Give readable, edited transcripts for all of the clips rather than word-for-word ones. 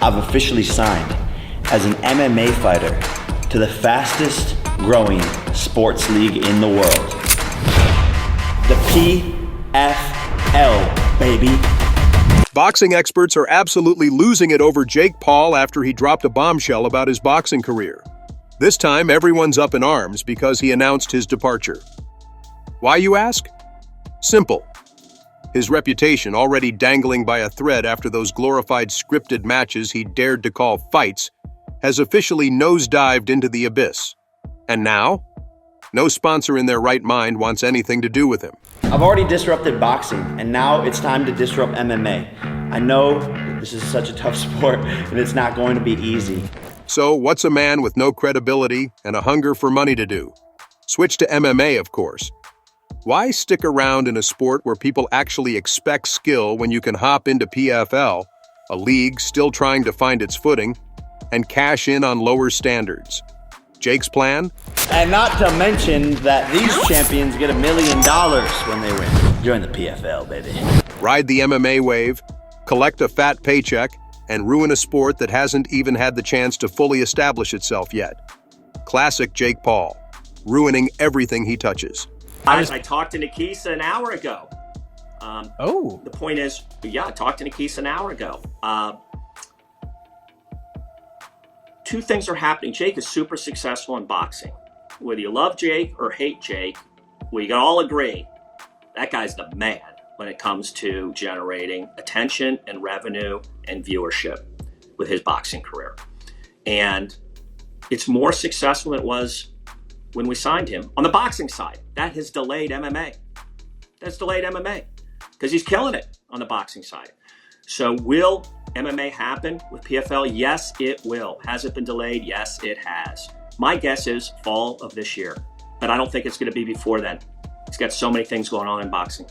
I've officially signed as an MMA fighter to the fastest growing sports league in the world. The PFL, baby. Boxing experts are absolutely losing it over Jake Paul after he dropped a bombshell about his boxing career. This time, everyone's up in arms because he announced his departure. Why, you ask? Simple. His reputation, already dangling by a thread after those glorified scripted matches he dared to call fights, has officially nosedived into the abyss. And now? No sponsor in their right mind wants anything to do with him. I've already disrupted boxing, and now it's time to disrupt MMA. I know this is such a tough sport, and it's not going to be easy. So, what's a man with no credibility and a hunger for money to do? Switch to MMA, of course. Why stick around in a sport where people actually expect skill when you can hop into PFL, a league still trying to find its footing, and cash in on lower standards? Jake's plan? And not to mention that these champions get $1 million when they win. Join the PFL, baby. Ride the MMA wave, collect a fat paycheck, and ruin a sport that hasn't even had the chance to fully establish itself yet. Classic Jake Paul, ruining everything he touches. I talked to Nikisa an hour ago. The point is, I talked to Nikisa an hour ago. Two things are happening. Jake is super successful in boxing. Whether you love Jake or hate Jake, we can all agree that guy's the man when it comes to generating attention and revenue and viewership with his boxing career. And it's more successful than it was when we signed him on the boxing side. That has delayed MMA. That's delayed MMA because he's killing it on the boxing side. So will MMA happen with PFL? Yes, it will. Has it been delayed? Yes, it has. My guess is fall of this year, but I don't think it's going to be before then. He's got so many things going on in boxing.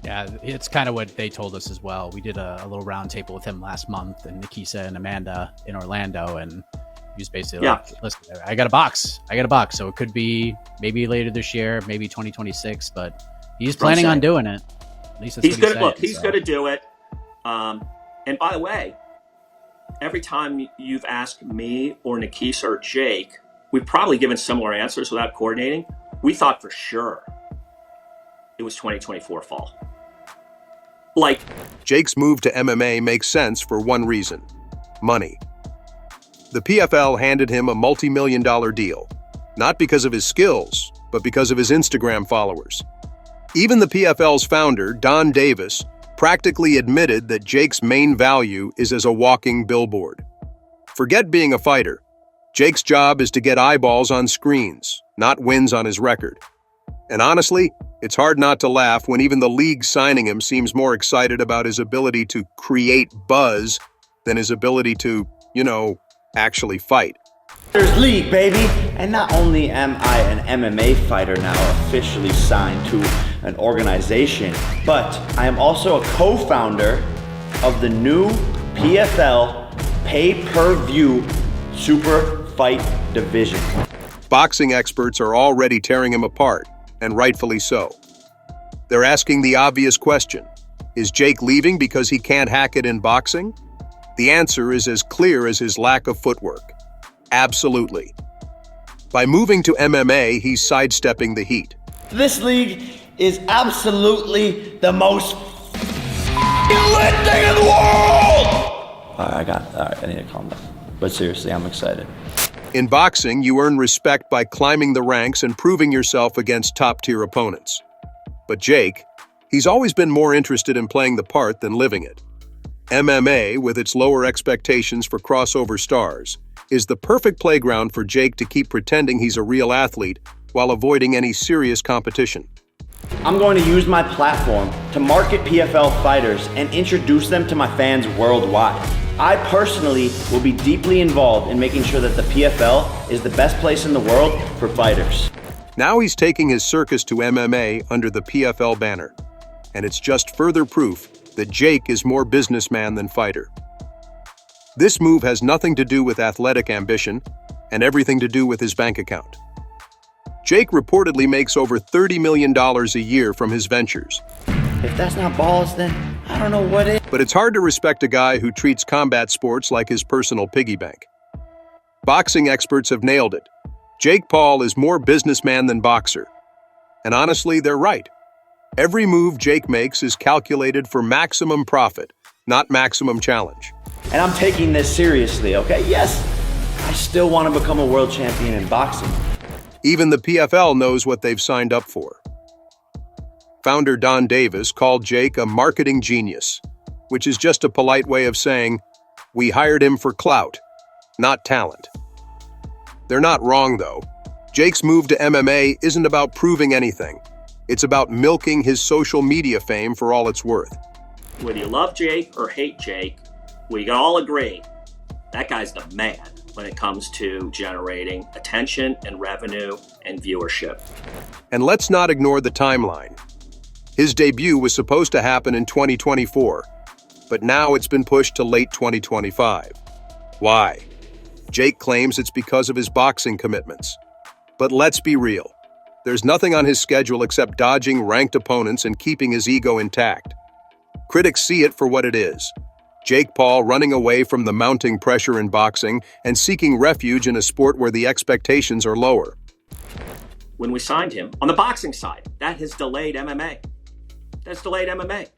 Yeah, it's kind of what they told us as well. We did a little round table with him last month, and Nikisa and Amanda in Orlando, and he was basically like, listen, I got a box. So it could be maybe later this year, maybe 2026, but he's planning on doing it. At least that's he's what gonna said, look. He's going to do it. And by the way, every time you've asked me or Nikisa or Jake, we've probably given similar answers without coordinating. We thought for sure it was 2024 fall. Jake's move to MMA makes sense for one reason: money. The PFL handed him a multi-million-dollar deal, not because of his skills, but because of his Instagram followers. Even the PFL's founder, Don Davis, practically admitted that Jake's main value is as a walking billboard. Forget being a fighter. Jake's job is to get eyeballs on screens, not wins on his record. And honestly, it's hard not to laugh when even the league signing him seems more excited about his ability to create buzz than his ability to, actually fight. There's league, baby. And not only am I an MMA fighter now officially signed to an organization, but I am also a co-founder of the new PFL pay-per-view super fight division. Boxing experts are already tearing him apart, and rightfully so. They're asking the obvious question: is Jake leaving because he can't hack it in boxing? The answer is as clear as his lack of footwork. Absolutely. By moving to MMA, he's sidestepping the heat. This league is absolutely the most lit thing in the world! All right, I need to calm down. But seriously, I'm excited. In boxing, you earn respect by climbing the ranks and proving yourself against top-tier opponents. But Jake, he's always been more interested in playing the part than living it. MMA, with its lower expectations for crossover stars, is the perfect playground for Jake to keep pretending he's a real athlete while avoiding any serious competition. I'm going to use my platform to market PFL fighters and introduce them to my fans worldwide. I personally will be deeply involved in making sure that the PFL is the best place in the world for fighters. Now he's taking his circus to MMA under the PFL banner, and it's just further proof that Jake is more businessman than fighter. This move has nothing to do with athletic ambition and everything to do with his bank account. Jake reportedly makes over $30 million a year from his ventures. If that's not balls, then I don't know what it is. But it's hard to respect a guy who treats combat sports like his personal piggy bank. Boxing experts have nailed it. Jake Paul is more businessman than boxer. And honestly, they're right. Every move Jake makes is calculated for maximum profit, not maximum challenge. And I'm taking this seriously, okay? Yes, I still want to become a world champion in boxing. Even the PFL knows what they've signed up for. Founder Don Davis called Jake a marketing genius, which is just a polite way of saying, we hired him for clout, not talent. They're not wrong, though. Jake's move to MMA isn't about proving anything. It's about milking his social media fame for all it's worth. Whether you love Jake or hate Jake, we can all agree that guy's the man when it comes to generating attention and revenue and viewership. And let's not ignore the timeline. His debut was supposed to happen in 2024, but now it's been pushed to late 2025. Why? Jake claims it's because of his boxing commitments. But let's be real. There's nothing on his schedule except dodging ranked opponents and keeping his ego intact. Critics see it for what it is. Jake Paul running away from the mounting pressure in boxing and seeking refuge in a sport where the expectations are lower. When we signed him, on the boxing side, that has delayed MMA. That's delayed MMA.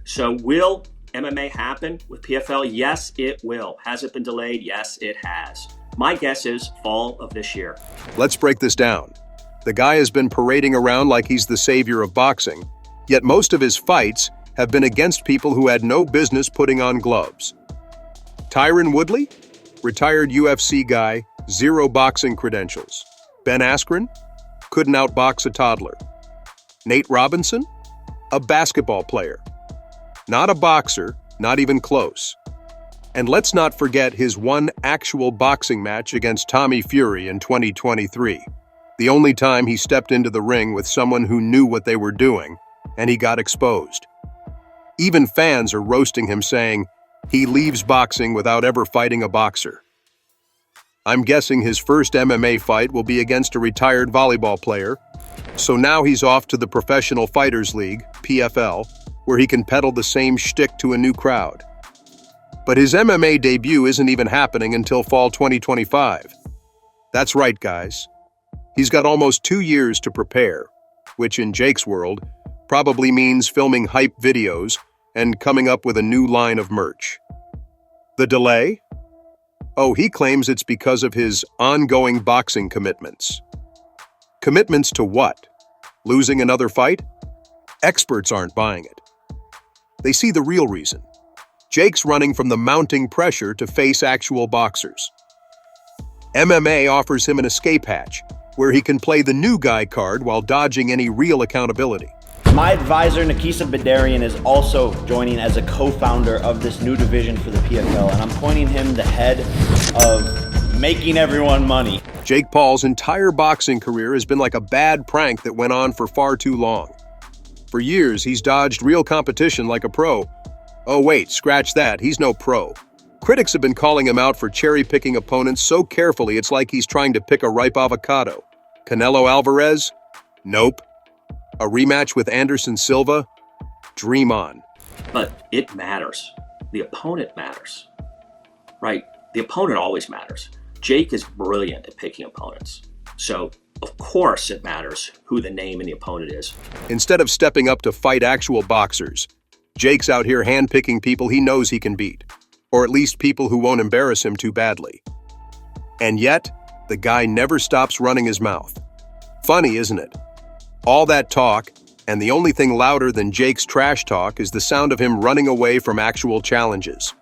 So will MMA happen with PFL? Yes, it will. Has it been delayed? Yes, it has. My guess is fall of this year. Let's break this down. The guy has been parading around like he's the savior of boxing, yet most of his fights have been against people who had no business putting on gloves. Tyron Woodley? Retired UFC guy, zero boxing credentials. Ben Askren? Couldn't outbox a toddler. Nate Robinson? A basketball player. Not a boxer, not even close. And let's not forget his one actual boxing match against Tommy Fury in 2023. The only time he stepped into the ring with someone who knew what they were doing, and he got exposed. Even fans are roasting him, saying he leaves boxing without ever fighting a boxer. I'm guessing his first MMA fight will be against a retired volleyball player, so now he's off to the Professional Fighters League, PFL, where he can peddle the same shtick to a new crowd. But his MMA debut isn't even happening until fall 2025. That's right, guys. He's got almost 2 years to prepare, which in Jake's world probably means filming hype videos and coming up with a new line of merch. The delay? Oh, he claims it's because of his ongoing boxing commitments. Commitments to what? Losing another fight? Experts aren't buying it. They see the real reason. Jake's running from the mounting pressure to face actual boxers. MMA offers him an escape hatch, where he can play the new guy card while dodging any real accountability. My advisor, Nakisa Badarian, is also joining as a co-founder of this new division for the PFL, and I'm pointing him the head of making everyone money. Jake Paul's entire boxing career has been like a bad prank that went on for far too long. For years, he's dodged real competition like a pro. Oh wait, scratch that, he's no pro. Critics have been calling him out for cherry-picking opponents so carefully it's like he's trying to pick a ripe avocado. Canelo Alvarez? Nope. A rematch with Anderson Silva? Dream on. But it matters. The opponent matters. Right? The opponent always matters. Jake is brilliant at picking opponents. So, of course it matters who the name and the opponent is. Instead of stepping up to fight actual boxers, Jake's out here handpicking people he knows he can beat. Or at least people who won't embarrass him too badly. And yet, the guy never stops running his mouth. Funny, isn't it? All that talk, and the only thing louder than Jake's trash talk is the sound of him running away from actual challenges.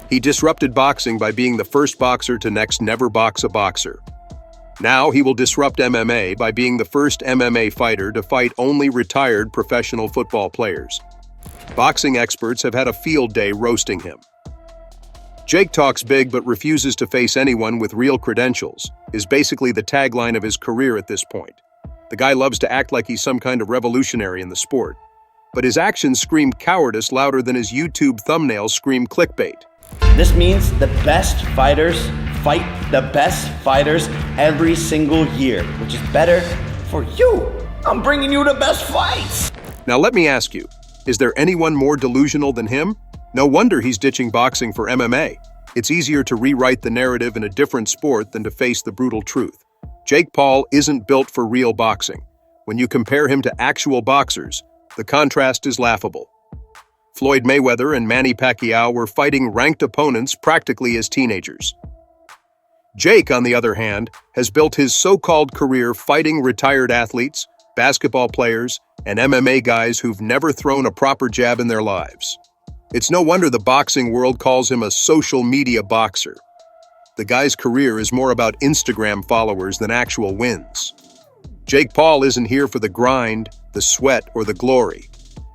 He disrupted boxing by being the first boxer to next never box a boxer. Now he will disrupt MMA by being the first MMA fighter to fight only retired professional football players. Boxing experts have had a field day roasting him. Jake talks big but refuses to face anyone with real credentials, is basically the tagline of his career at this point. The guy loves to act like he's some kind of revolutionary in the sport, but his actions scream cowardice louder than his YouTube thumbnails scream clickbait. This means the best fighters fight the best fighters every single year, which is better for you. I'm bringing you the best fights. Now let me ask you, Is there anyone more delusional than him? No wonder he's ditching boxing for MMA. It's easier to rewrite the narrative in a different sport than to face the brutal truth. Jake Paul isn't built for real boxing. When you compare him to actual boxers, the contrast is laughable. Floyd Mayweather and Manny Pacquiao were fighting ranked opponents practically as teenagers. Jake, on the other hand, has built his so-called career fighting retired athletes, basketball players, and MMA guys who've never thrown a proper jab in their lives. It's no wonder the boxing world calls him a social media boxer. The guy's career is more about Instagram followers than actual wins. Jake Paul isn't here for the grind, the sweat, or the glory.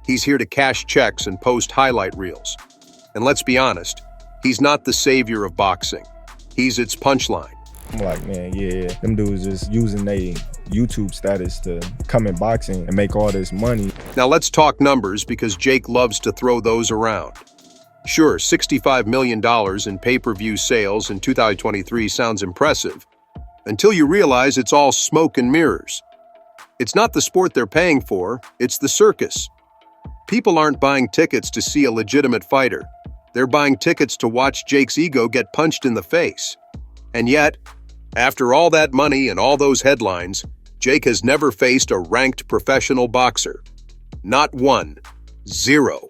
He's here to cash checks and post highlight reels. And let's be honest, he's not the savior of boxing. He's its punchline. I'm like, man, yeah, them dudes just using their YouTube status to come in boxing and make all this money. Now let's talk numbers because Jake loves to throw those around. Sure, $65 million in pay-per-view sales in 2023 sounds impressive, until you realize it's all smoke and mirrors. It's not the sport they're paying for, it's the circus. People aren't buying tickets to see a legitimate fighter. They're buying tickets to watch Jake's ego get punched in the face. And yet, after all that money and all those headlines, Jake has never faced a ranked professional boxer. Not one. Zero.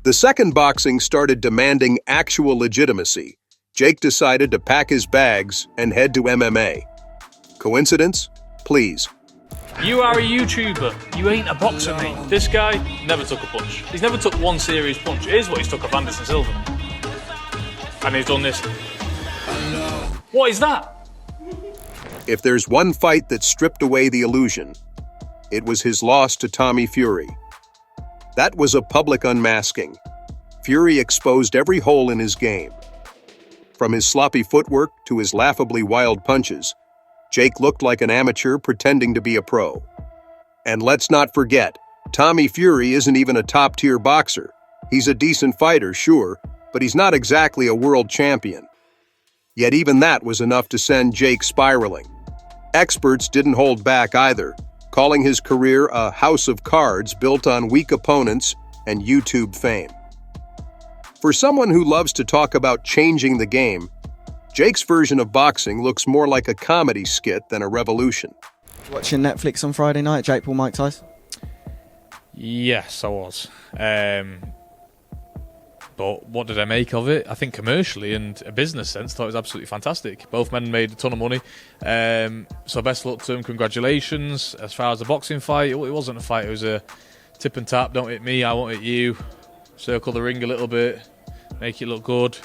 The second boxing started demanding actual legitimacy. Jake decided to pack his bags and head to MMA. Coincidence? Please. You are a YouTuber. You ain't a boxer, mate. This guy never took a punch. He's never took one serious punch. Here's what he's took off Anderson Silva. And he's done this. What is that? If there's one fight that stripped away the illusion, it was his loss to Tommy Fury. That was a public unmasking. Fury exposed every hole in his game. From his sloppy footwork to his laughably wild punches, Jake looked like an amateur pretending to be a pro. And let's not forget, Tommy Fury isn't even a top-tier boxer. He's a decent fighter, sure, but he's not exactly a world champion. Yet even that was enough to send Jake spiraling. Experts didn't hold back either, calling his career a house of cards built on weak opponents and YouTube fame. For someone who loves to talk about changing the game, Jake's version of boxing looks more like a comedy skit than a revolution. Watching Netflix on Friday night, Jake Paul, Mike Tyson? Yes, I was. But what did I make of it? I think commercially and a business sense, I thought it was absolutely fantastic. Both men made a ton of money. So best luck to them. Congratulations. As far as the boxing fight, it wasn't a fight. It was a tip and tap. Don't hit me, I won't hit you. Circle the ring a little bit. Make it look good.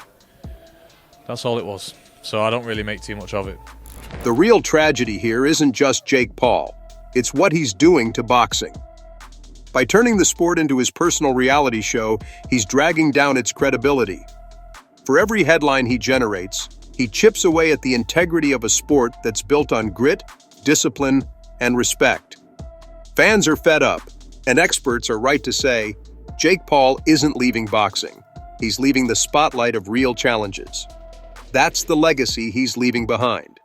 That's all it was. So I don't really make too much of it. The real tragedy here isn't just Jake Paul. It's what he's doing to boxing. By turning the sport into his personal reality show, he's dragging down its credibility. For every headline he generates, he chips away at the integrity of a sport that's built on grit, discipline, and respect. Fans are fed up, and experts are right to say, Jake Paul isn't leaving boxing. He's leaving the spotlight of real challenges. That's the legacy he's leaving behind.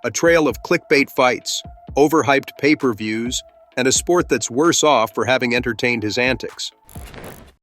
A trail of clickbait fights, overhyped pay-per-views, and a sport that's worse off for having entertained his antics.